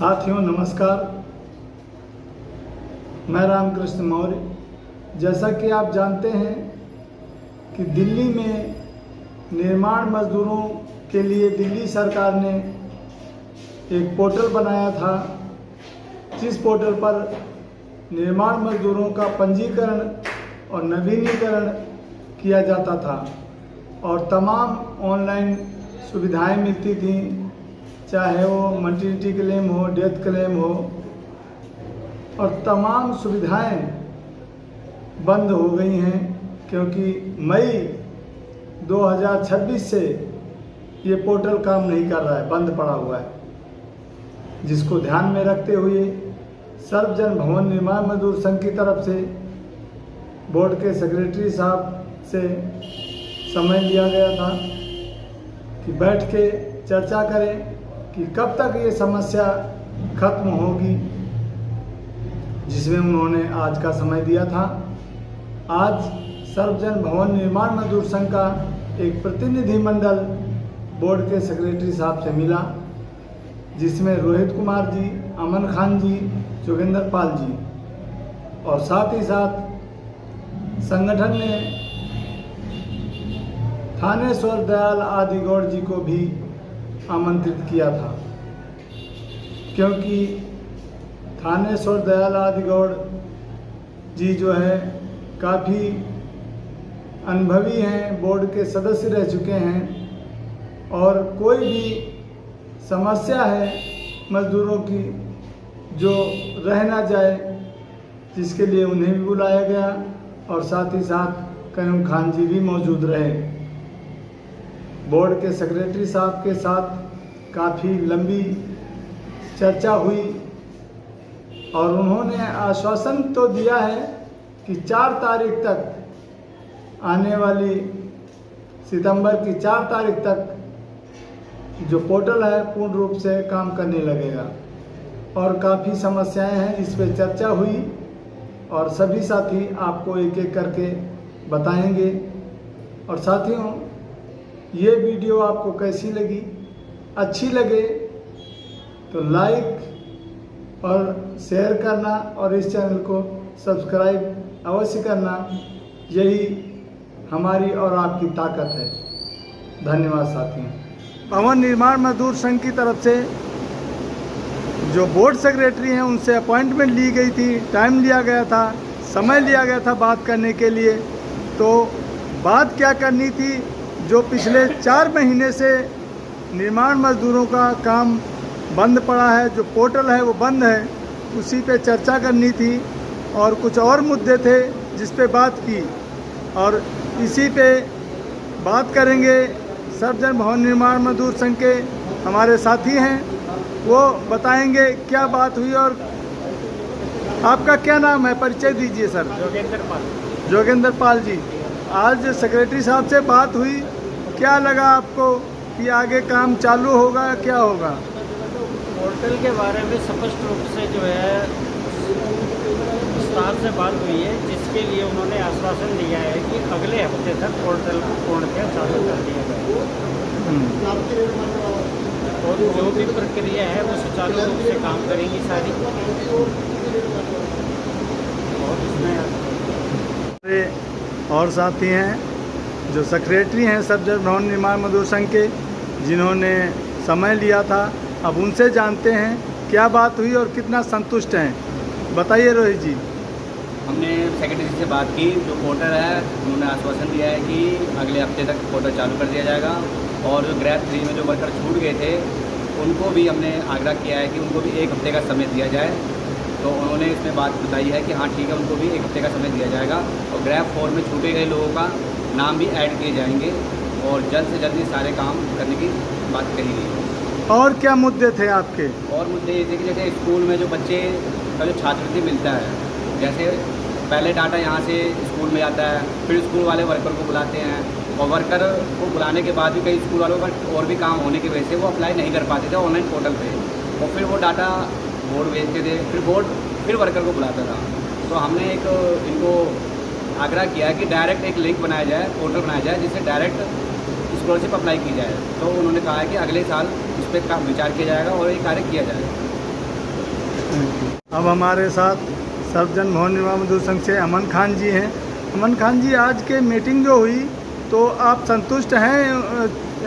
साथियों नमस्कार, मैं रामकृष्ण मौर्य। जैसा कि आप जानते हैं कि दिल्ली में निर्माण मजदूरों के लिए दिल्ली सरकार ने एक पोर्टल बनाया था, जिस पोर्टल पर निर्माण मजदूरों का पंजीकरण और नवीनीकरण किया जाता था और तमाम ऑनलाइन सुविधाएं मिलती थीं, चाहे वो मल्टीनिटी क्लेम हो, डेथ क्लेम हो, और तमाम सुविधाएं बंद हो गई हैं क्योंकि मई 2026 से ये पोर्टल काम नहीं कर रहा है, बंद पड़ा हुआ है। जिसको ध्यान में रखते हुए सर्वजन भवन निर्माण मजदूर संघ की तरफ से बोर्ड के सेक्रेटरी साहब से समय लिया गया था कि बैठ के चर्चा करें कि कब तक ये समस्या खत्म होगी, जिसमें उन्होंने आज का समय दिया था। आज सर्वजन भवन निर्माण मजदूर संघ का एक प्रतिनिधि मंडल बोर्ड के सेक्रेटरी साहब से मिला, जिसमें रोहित कुमार जी, अमन खान जी, जोगेंद्र पाल जी और साथ ही साथ संगठन ने थानेश्वर दयाल आदिगौड़ जी को भी आमंत्रित किया था, क्योंकि थानेश्वर दयाल आदिगौड़ जी जो है काफ़ी अनुभवी हैं, बोर्ड के सदस्य रह चुके हैं और कोई भी समस्या है मजदूरों की जो रह ना जाए, जिसके लिए उन्हें भी बुलाया गया और साथ ही साथ कयूम खान जी भी मौजूद रहे। बोर्ड के सेक्रेटरी साहब के साथ काफ़ी लंबी चर्चा हुई और उन्होंने आश्वासन तो दिया है कि 4 तारीख तक, आने वाली सितंबर की 4 तारीख तक जो पोर्टल है पूर्ण रूप से काम करने लगेगा। और काफ़ी समस्याएं हैं जिस पे चर्चा हुई और सभी साथी आपको एक एक करके बताएंगे। और साथियों, ये वीडियो आपको कैसी लगी? अच्छी लगे तो लाइक और शेयर करना और इस चैनल को सब्सक्राइब अवश्य करना, यही हमारी और आपकी ताकत है। धन्यवाद साथियों। भवन निर्माण मजदूर संघ की तरफ से जो बोर्ड सेक्रेटरी हैं उनसे अपॉइंटमेंट ली गई थी, टाइम लिया गया था, समय लिया गया था बात करने के लिए। तो बात क्या करनी थी? जो पिछले 4 महीने से निर्माण मजदूरों का काम बंद पड़ा है, जो पोर्टल है वो बंद है, उसी पे चर्चा करनी थी और कुछ और मुद्दे थे जिस पे बात की और इसी पे बात करेंगे। सर्वजन भवन निर्माण मजदूर संघ के हमारे साथी हैं, वो बताएंगे क्या बात हुई। और आपका क्या नाम है? परिचय दीजिए सर। जोगेंद्र पाल जी। आज सेक्रेटरी साहब से बात हुई, क्या लगा आपको कि आगे काम चालू होगा या क्या होगा? पोर्टल के बारे में स्पष्ट रूप से जो है विस्तार से बात हुई है, जिसके लिए उन्होंने आश्वासन दिया है कि अगले हफ्ते तक पोर्टल को पूर्णतः चालू कर दिया जाएगा और जो भी प्रक्रिया है वो सुचारू रूप से काम करेंगी सारी। और साथी हैं जो सेक्रेटरी हैं सर्वजन भवन निर्माण मजदूर संघ के, जिन्होंने समय लिया था। अब उनसे जानते हैं क्या बात हुई और कितना संतुष्ट हैं। बताइए रोहित जी। हमने सेक्रेटरी से बात की, जो पोर्टल है उन्होंने आश्वासन दिया है कि अगले हफ्ते तक पोर्टल चालू कर दिया जाएगा और जो ग्रेड 3 में जो वर्कर छूट गए थे उनको भी हमने आग्रह किया है कि उनको भी 1 हफ्ते का समय दिया जाए। तो उन्होंने इसमें बात बताई है कि हाँ ठीक है, उनको भी 1 हफ्ते का समय दिया जाएगा और ग्रेड 4 में छूटे गए लोगों का नाम भी ऐड किए जाएंगे और जल्द से जल्द सारे काम करने की बात कही गई है। और क्या मुद्दे थे आपके? और मुद्दे ये थे कि जैसे स्कूल में जो बच्चे का जो छात्रवृत्ति मिलता है, जैसे पहले डाटा यहाँ से स्कूल में आता है, फिर स्कूल वाले वर्कर को बुलाते हैं और वर्कर को बुलाने के बाद भी कई स्कूल वालों पर और भी काम होने की वजह से वो अप्लाई नहीं कर पाते थे ऑनलाइन पोर्टल पे, और फिर वो डाटा बोर्ड भेजते थे, फिर बोर्ड फिर वर्कर को बुलाता था। तो हमने एक इनको आग्रह किया है कि डायरेक्ट एक लिंक बनाया जाए, पोर्टल बनाया जाए जिससे डायरेक्ट स्कॉलरशिप अप्लाई की जाए। तो उन्होंने कहा है कि अगले साल इस पर विचार किया जाएगा और ये कार्य किया जाएगा। अब हमारे साथ सर्वजन भवन निर्माण मजदूर संघ से अमन खान जी हैं। अमन खान जी, आज के मीटिंग जो हुई तो आप संतुष्ट हैं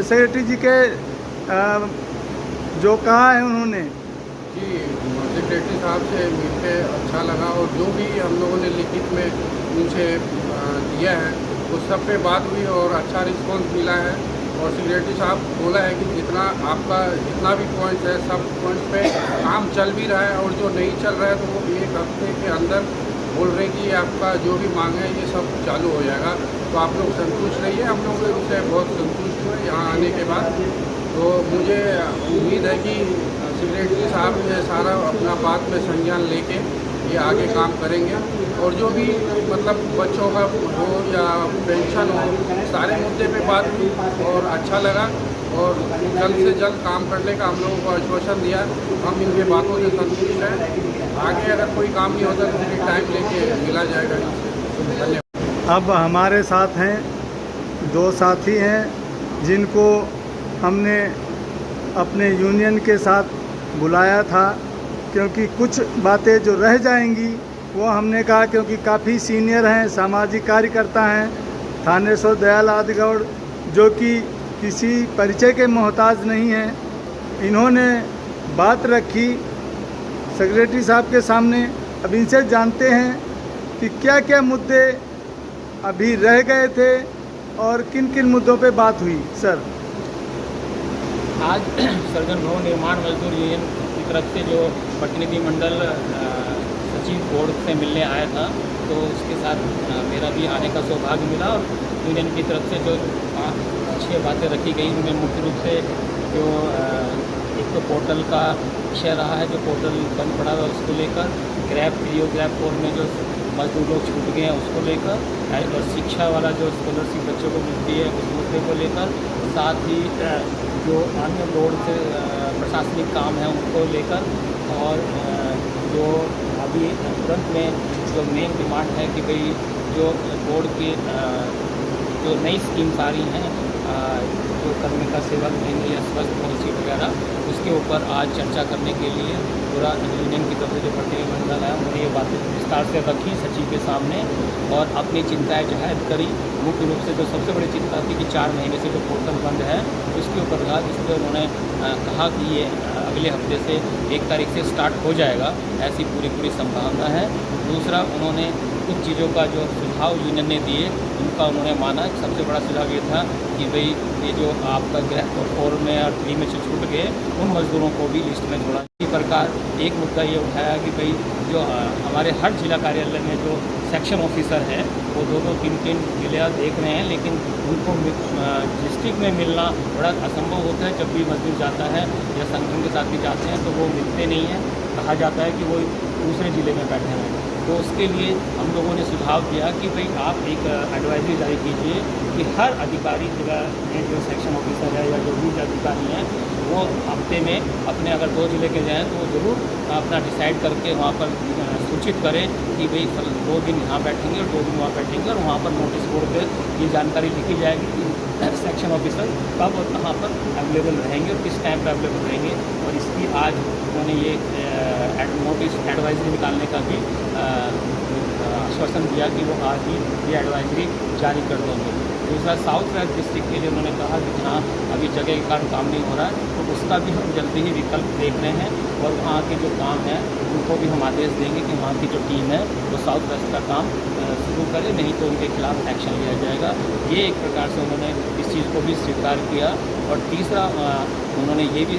सेक्रेटरी जी के जो कहा है उन्होंने? जी, सेक्रेटरी साहब से मिलकर अच्छा लगा और जो भी हम लोगों ने लिखित में उनसे दिया है उस सब पे बात हुई और अच्छा रिस्पांस मिला है। और सेक्रेटरी साहब बोला है कि जितना आपका जितना भी पॉइंट्स है सब पॉइंट्स पे काम चल भी रहा है और जो नहीं चल रहा है तो वो 1 हफ्ते के अंदर बोल रहे हैं कि आपका जो भी मांग है ये सब चालू हो जाएगा। तो आप लोग संतुष्ट रहिए, हम लोग उससे बहुत संतुष्ट हुए यहाँ आने के बाद। तो मुझे उम्मीद है कि सेक्रेटरी साहब ये सारा अपना बात में संज्ञान लेके ये आगे काम करेंगे और जो भी मतलब बच्चों का हो या पेंशन हो सारे मुद्दे पे बात हुई और अच्छा लगा और जल्द से जल्द काम करने का हम लोगों को आश्वासन दिया। हम इनके बातों से संतुष्ट हैं। आगे अगर कोई काम नहीं होता तो फिर टाइम लेके मिला जाएगा। धन्यवाद। अब हमारे साथ हैं 2 साथी हैं जिनको हमने अपने यूनियन के साथ बुलाया था, क्योंकि कुछ बातें जो रह जाएंगी वो हमने कहा, क्योंकि काफ़ी सीनियर हैं, सामाजिक कार्यकर्ता हैं थानेश्वर दयाल आदिगौड़, जो कि किसी परिचय के मोहताज नहीं हैं। इन्होंने बात रखी सेक्रेटरी साहब के सामने। अब इनसे जानते हैं कि क्या क्या मुद्दे अभी रह गए थे और किन किन मुद्दों पे बात हुई। सर, आज सर्वजन भवन निर्माण मजदूर यूनियन की तरफ से जो प्रतिनिधिमंडल सचिव बोर्ड से मिलने आया था, तो उसके साथ मेरा भी आने का सौभाग्य मिला और यूनियन की तरफ से जो 6 बातें रखी गई उनमें मुख्य रूप से जो एक तो पोर्टल का विषय रहा है, जो पोर्टल बंद पड़ा हुआ उसको लेकर, ग्रैब 3 और ग्रैब 4 में जो मजदूर लोग छूट गए हैं उसको लेकर, और शिक्षा वाला जो स्कॉलरशिप बच्चों को मिलती है उस मुद्दे को लेकर, साथ ही जो अन्य बोर्ड से प्रशासनिक काम है उनको लेकर, और जो अभी तुरंत में जो मेन डिमांड है कि भाई जो बोर्ड की जो नई स्कीम्स आ रही हैं, जो कर्मी का सेवक महीने या स्वस्थ पॉलिसी वगैरह, उसके ऊपर आज चर्चा करने के लिए पूरा यूनियन की तरफ से जो प्रतिनिधिमंडल है उन्होंने ये बातें विस्तार से रखी सचिव के सामने और अपनी चिंताएं जाहिर करी। मुख्य रूप से जो सबसे बड़ी चिंता थी कि 4 महीने से जो पोर्टल बंद है उसके ऊपर रहा, जिसमें उन्होंने कहा कि ये अगले हफ्ते से 1 तारीख से स्टार्ट हो जाएगा, ऐसी पूरी संभावना है। दूसरा, उन्होंने कुछ चीज़ों का जो सुझाव यूनियन ने दिए उनका उन्होंने माना। सबसे बड़ा सुझाव ये था कि भाई ये जो आपका ग्रैब 4 में और 3 में छूट गए उन मज़दूरों को भी लिस्ट में जोड़ा। इसी प्रकार एक मुद्दा ये उठाया कि भाई जो हमारे हर जिला कार्यालय में जो सेक्शन ऑफिसर हैं वो 2-2, 3-3 जिले देख रहे हैं, लेकिन उनको डिस्ट्रिक्ट में मिलना बड़ा असंभव होता है। जब भी मजदूर जाता है या संगठन के साथ भी जाते हैं तो वो मिलते नहीं हैं, कहा जाता है कि वो दूसरे ज़िले में बैठे हैं। तो उसके लिए हम लोगों ने सुझाव दिया कि भाई आप एक एडवाइजरी जारी कीजिए कि हर अधिकारी जिला में जो सेक्शन ऑफिसर है या जो भी अधिकारी हैं वो हफ्ते में अपने अगर 2 जिले के जाएँ तो वो ज़रूर अपना डिसाइड करके वहाँ पर सूचित करें कि भाई 2 दिन यहाँ बैठेंगे और 2 दिन वहाँ बैठेंगे, और वहाँ पर नोटिस बोर्ड पर ये जानकारी लिखी जाएगी कि सेक्शन ऑफिसर कब और कहाँ पर अवेलेबल रहेंगे और किस टाइम पर अवेलेबल रहेंगे। और इसकी आज उन्होंने ये नोटिस एडवाइजरी निकालने का भी आश्वासन दिया कि वो आज ही ये एडवाइजरी जारी कर देंगे। दूसरा, साउथ वेस्ट डिस्ट्रिक्ट के लिए उन्होंने कहा कि जहाँ अभी जगह के कारण काम नहीं हो रहा है तो उसका भी हम जल्दी ही विकल्प देख रहे हैं, और वहाँ के जो काम है उनको भी हम आदेश देंगे कि वहाँ की जो टीम है वो साउथ वेस्ट का काम शुरू करे, नहीं तो उनके खिलाफ एक्शन लिया जाएगा। ये एक प्रकार से उन्होंने इस चीज़ को भी स्वीकार किया। और तीसरा, उन्होंने ये भी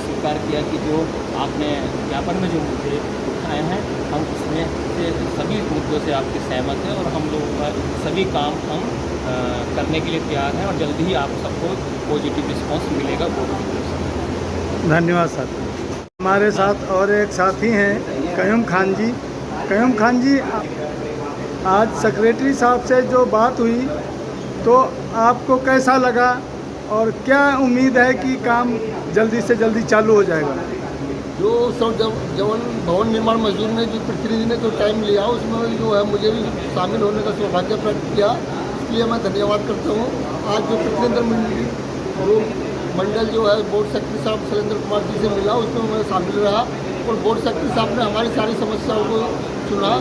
स्वीकार किया कि जो आपने ज्ञापन में जो मुद्दे उठाए हैं हम इसमें से सभी मुद्दों से आपकी सहमत है और हम लोगों का सभी काम हम करने के लिए तैयार हैं और जल्दी ही आप सबको पॉजिटिव रिस्पांस मिलेगा बोर्ड की तरफ से। धन्यवाद सर। हमारे साथ और एक साथी हैं कयूम खान जी। कयूम खान जी, आज सेक्रेटरी साहब से जो बात हुई तो आपको कैसा लगा और क्या उम्मीद है कि काम जल्दी से जल्दी चालू हो जाएगा? जो सब जवन भवन निर्माण मजदूर ने जो प्रतिनिधि ने जो टाइम लिया उसमें जो है मुझे भी शामिल होने का सौभाग्य प्राप्त किया, इसलिए मैं धन्यवाद करता हूँ। आज जो प्रतिनिधिमंडल जो है बोर्ड सेक्रेटरी साहब शैलेंद्र कुमार जी से मिला उसमें मैं शामिल रहा और बोर्ड सेक्रेटरी साहब ने हमारी सारी समस्याओं को सुना।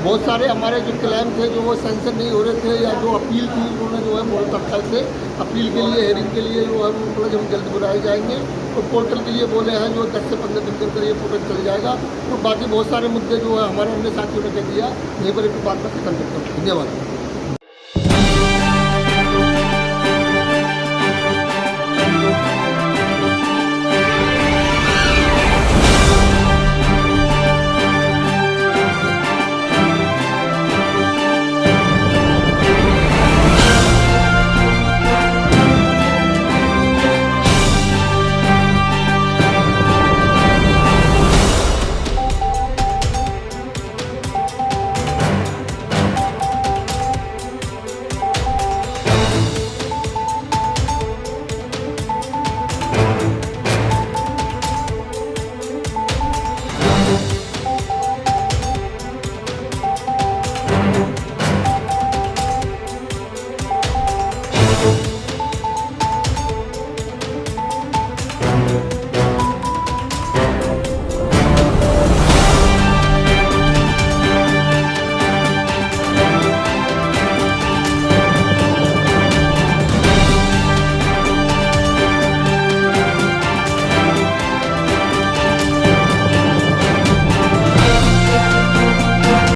बहुत सारे हमारे जो क्लेम थे जो वो सेंशन नहीं हो रहे थे या जो अपील थी उन्होंने जो है बोर्ड तक से अपील के लिए हेयरिंग के लिए जो है मतलब हम जल्द बुलाए जाएंगे। तो पोर्टल के लिए बोले हैं जो 10 से 15 दिन के अंदर ये पोर्टल चल जाएगा। और बाकी बहुत सारे मुद्दे जो है हमारे अन्य साथियों ने कह दिया, यहीं पर एक बात मैं खत्म करता हूँ। धन्यवाद।